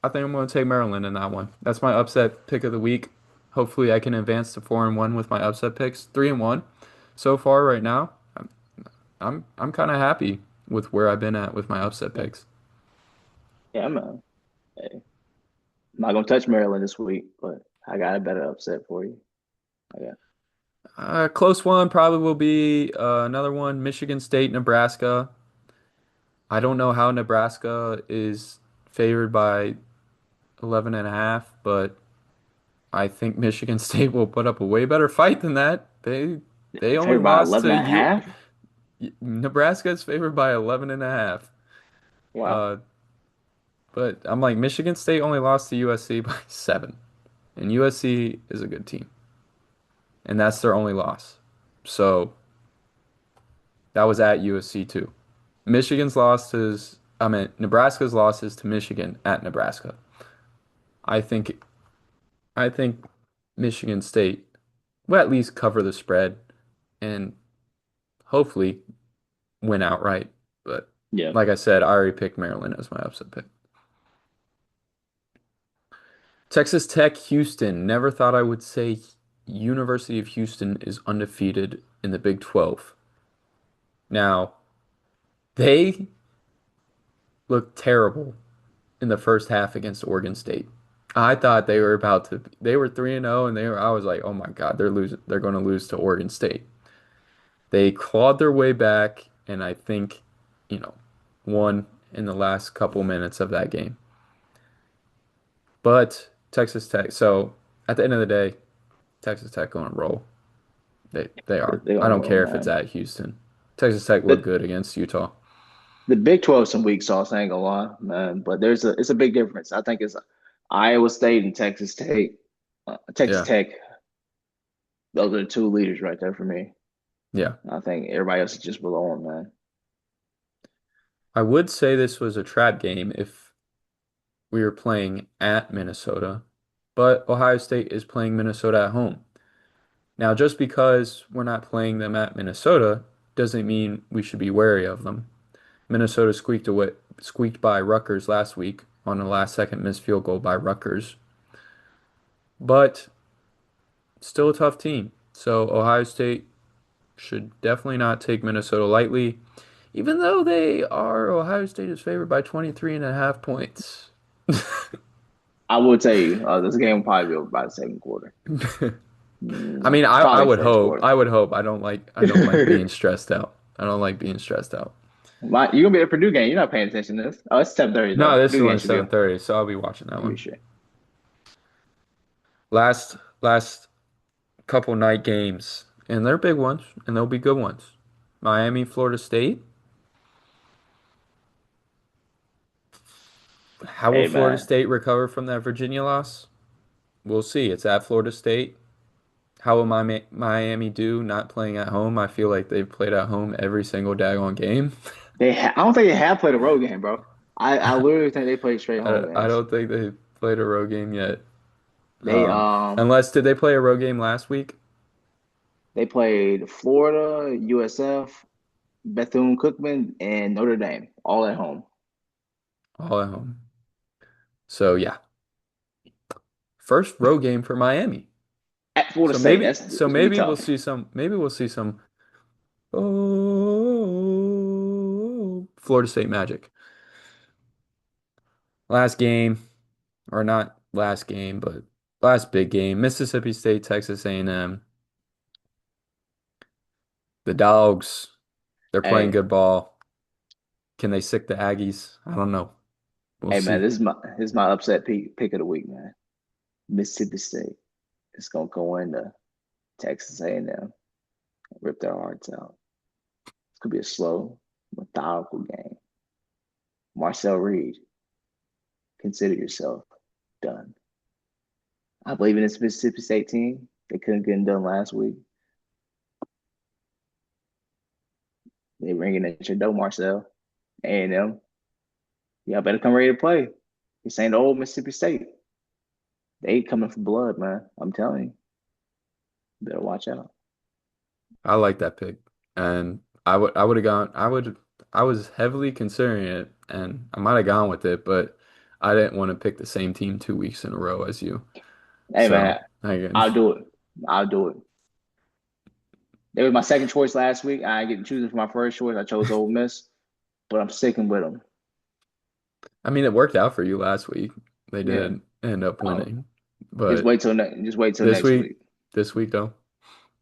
I think I'm going to take Maryland in that one. That's my upset pick of the week. Hopefully, I can advance to 4-1 with my upset picks. 3-1 so far right now. I'm kind of happy with where I've been at with my upset picks. Yeah, man. Hey, I'm not gonna touch Maryland this week, but I got a better upset for you. I got Close one probably will be another one, Michigan State, Nebraska. I don't know how Nebraska is favored by 11 and a half, but I think Michigan State will put up a way better fight than that. They only favored by lost 11 to and a U half. Nebraska is favored by 11 and a half. Wow. Uh, but I'm like, Michigan State only lost to USC by 7. And USC is a good team. And that's their only loss. So that was at USC too. Nebraska's losses to Michigan at Nebraska. I think I think Michigan State will at least cover the spread and hopefully win outright. But Yeah. like I said, I already picked Maryland as my upset pick. Texas Tech, Houston. Never thought I would say University of Houston is undefeated in the Big 12. Now, they looked terrible in the first half against Oregon State. I thought they were 3-0 and I was like, "Oh my God, they're going to lose to Oregon State." They clawed their way back and I think, you know, won in the last couple minutes of that game. But Texas Tech, so at the end of the day, Texas Tech going to roll. They are. They're I gonna don't roll, care if it's man. at Houston. Texas Tech looked The good against Utah. the Big 12 some weak sauce, I ain't gonna lie, man. But it's a big difference. I think it's Iowa State and Texas State. Texas Yeah. Tech, those are the two leaders right there for me. Yeah. I think everybody else is just below them, man. I would say this was a trap game if we were playing at Minnesota, but Ohio State is playing Minnesota at home. Now, just because we're not playing them at Minnesota doesn't mean we should be wary of them. Minnesota squeaked by Rutgers last week on a last second missed field goal by Rutgers, but still a tough team. So Ohio State should definitely not take Minnesota lightly, even though Ohio State is favored by 23 and a half points. I will tell you, this game will probably be over by the second quarter. I mean, I Probably would first hope. quarter. I would hope. I don't like being stressed out. I don't like being stressed out. You're gonna be at a Purdue game. You're not paying attention to this. Oh, it's 7:30 though. No, this is Purdue game only should be 7:30, so I'll be watching that should be one. shit. Last couple night games, and they're big ones, and they'll be good ones. Miami, Florida State. How will Hey Florida man, State recover from that Virginia loss? We'll see. It's at Florida State. How will Miami do not playing at home? I feel like they've played at home every single daggone game. I don't think they have played a road game, bro. I literally think they played straight home I games. don't think they've played a road game yet. They Unless did they play a road game last week? they played Florida, USF, Bethune-Cookman, and Notre Dame all at home. All at home. So yeah, first road game for Miami. At Florida State, it's gonna be Maybe we'll tough. see some Florida State magic. Last game, or not last game, but last big game, Mississippi State, Texas A&M. The Dogs, they're playing Hey, good ball. Can they sick the Aggies? I don't know. We'll hey, man, see. this is my upset pick of the week, man. Mississippi State. It's gonna go into Texas A&M, rip their hearts out. It's gonna be a slow, methodical game. Marcel Reed, consider yourself done. I believe in this Mississippi State team. They couldn't get it done last week. They ringing at your door, Marcel. A&M, y'all better come ready to play. This ain't old Mississippi State. They coming for blood, man. I'm telling you, better watch out. I like that pick. And I would have gone I was heavily considering it and I might have gone with it, but I didn't want to pick the same team 2 weeks in a row as you. Hey, So man, again, I'll do it. I'll do it. They was my second choice last week. I didn't get to choose for my first choice. I chose Ole Miss, but I'm sticking with them. I mean it worked out for you last week. They Yeah. did end up Oh, winning. just But wait till just wait till this next week, week. this week though,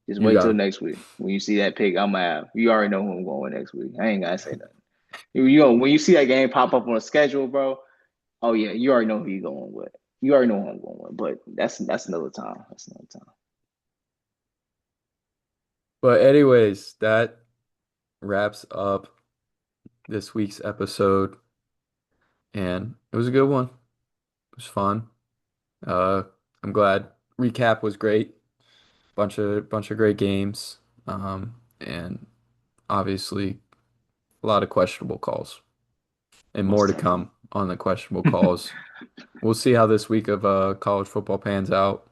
Just you wait got till 'em. next week. When you see that pick, I'm gonna have. You already know who I'm going with next week. I ain't gotta say nothing. You know, when you see that game pop up on the schedule, bro. Oh yeah, you already know who you're going with. You already know who I'm going with. But that's another time. That's another time. But anyways, that wraps up this week's episode and it was a good one. It was fun. Uh, I'm glad. Recap was great. Bunch of great games. And obviously a lot of questionable calls and more Most to definitely. come on the questionable calls. We'll see how this week of college football pans out.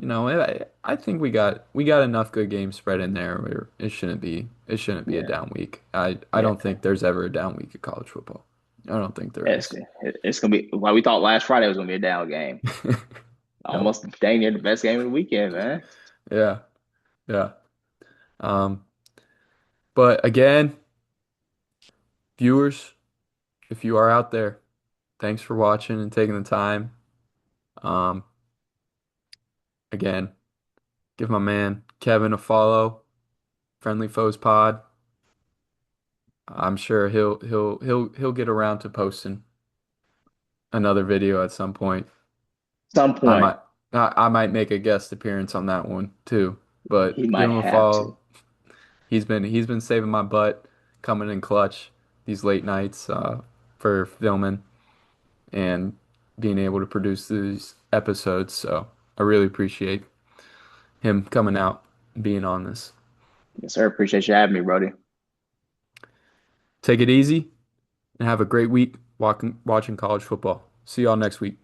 I think we got enough good games spread in there where it shouldn't be a Yeah, down week. I yeah. don't think there's ever a down week of college football. I don't think there It's is. it's gonna be like we thought last Friday was gonna be a down game. Yep. Almost dang near the best game of the weekend, man. Yeah. Yeah. Um, but again, viewers, if you are out there, thanks for watching and taking the time. Um, again, give my man Kevin a follow. Friendly Foes Pod. I'm sure he'll get around to posting another video at some point. Some I point might I might make a guest appearance on that one too. But he give might him a have to. follow. He's been saving my butt, coming in clutch these late nights for filming and being able to produce these episodes. So I really appreciate him coming out and being on this. Yes, sir. Appreciate you having me, Brody. Take it easy and have a great week watching college football. See y'all next week.